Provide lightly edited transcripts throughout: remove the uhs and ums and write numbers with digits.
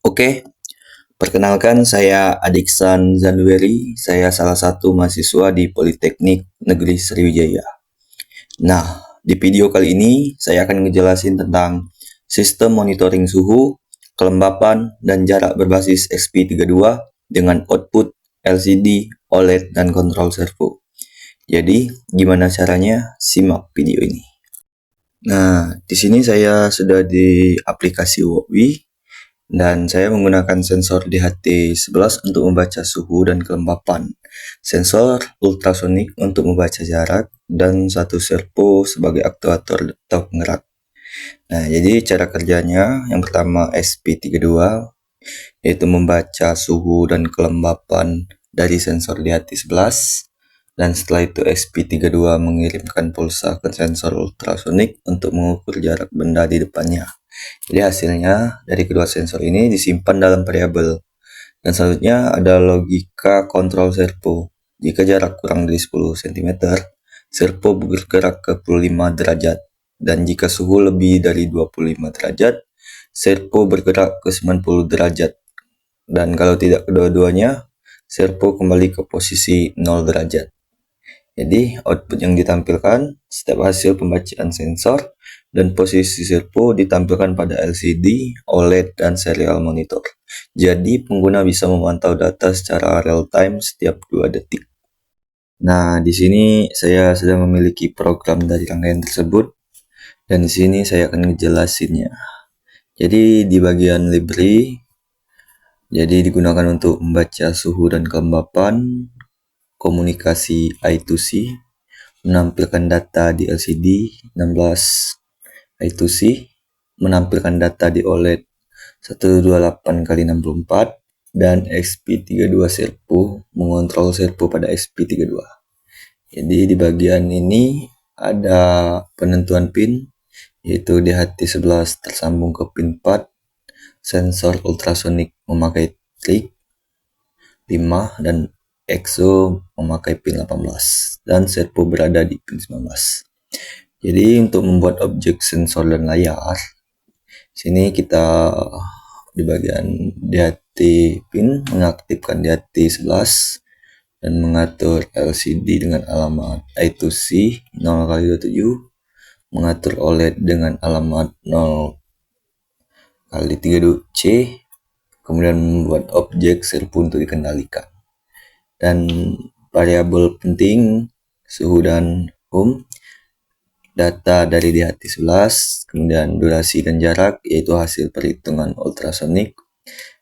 Oke, perkenalkan saya Adiksan Zanueri. Saya salah satu mahasiswa di Politeknik Negeri Sriwijaya. Nah, di video kali ini saya akan ngejelasin tentang sistem monitoring suhu, kelembapan, dan jarak berbasis XP32 dengan output LCD, OLED, dan kontrol servo. Jadi, gimana caranya? Simak video ini. Nah, di sini saya sudah di aplikasi Wowi dan saya menggunakan sensor DHT11 untuk membaca suhu dan kelembapan, sensor ultrasonik untuk membaca jarak, dan satu servo sebagai aktuator atau penggerak. Nah, jadi cara kerjanya yang pertama SP32 yaitu membaca suhu dan kelembapan dari sensor DHT11, dan setelah itu SP32 mengirimkan pulsa ke sensor ultrasonik untuk mengukur jarak benda di depannya. Jadi hasilnya dari kedua sensor ini disimpan dalam variabel. Dan selanjutnya ada logika kontrol servo. Jika jarak kurang dari 10 cm, servo bergerak ke 25 derajat. Dan jika suhu lebih dari 25 derajat, servo bergerak ke 90 derajat. Dan kalau tidak kedua-duanya, servo kembali ke posisi 0 derajat. Jadi output yang ditampilkan setiap hasil pembacaan sensor dan posisi servo ditampilkan pada LCD, OLED, dan serial monitor. Jadi pengguna bisa memantau data secara real time setiap 2 detik. Nah, di sini saya sudah memiliki program dari rangkaian tersebut dan di sini saya akan ngejelasinnya. Jadi di bagian library, jadi digunakan untuk membaca suhu dan kelembapan, komunikasi I2C, menampilkan data di LCD 16 I2C, menampilkan data di OLED 128x64, dan XP32 servo, mengontrol servo pada XP32. Jadi di bagian ini ada penentuan pin, yaitu DHT11 tersambung ke pin 4, sensor ultrasonik memakai trig 5, dan EXO memakai pin 18, dan servo berada di pin 19. Jadi untuk membuat objek sensor dan layar, sini kita di bagian DHT pin mengaktifkan DHT11 dan mengatur LCD dengan alamat I2C 0x27, mengatur OLED dengan alamat 0x32C, kemudian membuat objek servo untuk dikendalikan. Dan variabel penting suhu dan ohm, data dari DHT11, kemudian durasi dan jarak yaitu hasil perhitungan ultrasonik,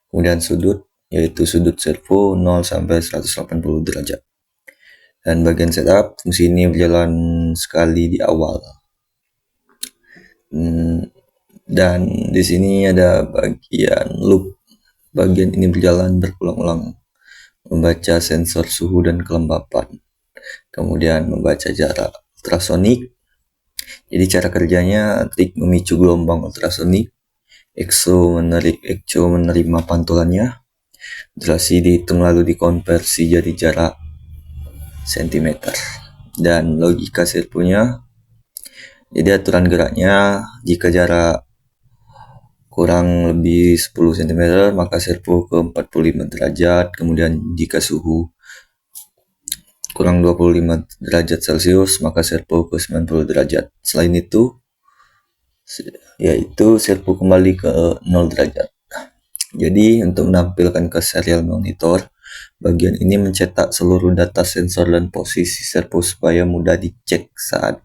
kemudian sudut yaitu sudut servo 0 sampai 180 derajat. Dan bagian setup, fungsi ini berjalan sekali di awal. Dan di sini ada bagian loop. Bagian ini berjalan berulang-ulang, membaca sensor suhu dan kelembapan, kemudian membaca jarak ultrasonik. Jadi cara kerjanya, trik memicu gelombang ultrasonik, EXO menerima pantulannya, durasi dihitung lalu dikonversi jadi jarak cm, dan logika servonya. Jadi aturan geraknya, jika jarak kurang lebih 10 cm maka servo ke 45 derajat, kemudian jika suhu kurang 25 derajat Celcius maka servo ke 90 derajat. Selain itu yaitu servo kembali ke 0 derajat. Jadi untuk menampilkan ke serial monitor, bagian ini mencetak seluruh data sensor dan posisi servo supaya mudah dicek saat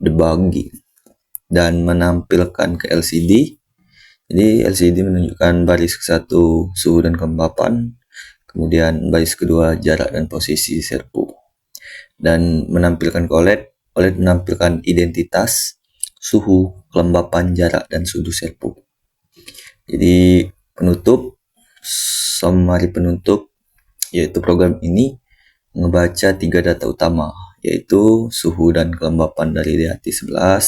debugging, dan menampilkan ke LCD. Jadi LCD menunjukkan baris ke-1 suhu dan kelembapan, kemudian baris kedua jarak dan posisi servo. Dan menampilkan ke OLED, OLED menampilkan identitas, suhu, kelembapan, jarak, dan sudut servo. Jadi penutup, summary penutup, yaitu program ini membaca 3 data utama, yaitu suhu dan kelembapan dari DHT11,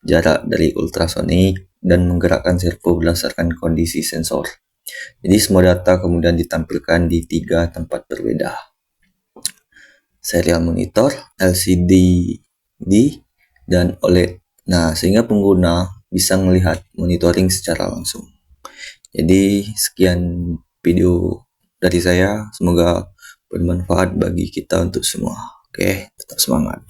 jarak dari ultrasonik, dan menggerakkan servo berdasarkan kondisi sensor. Jadi semua data kemudian ditampilkan di 3 tempat berbeda: serial monitor, LCD, dan OLED. Nah, sehingga pengguna bisa melihat monitoring secara langsung. Jadi sekian video dari saya, semoga bermanfaat bagi kita untuk semua. Oke, tetap semangat.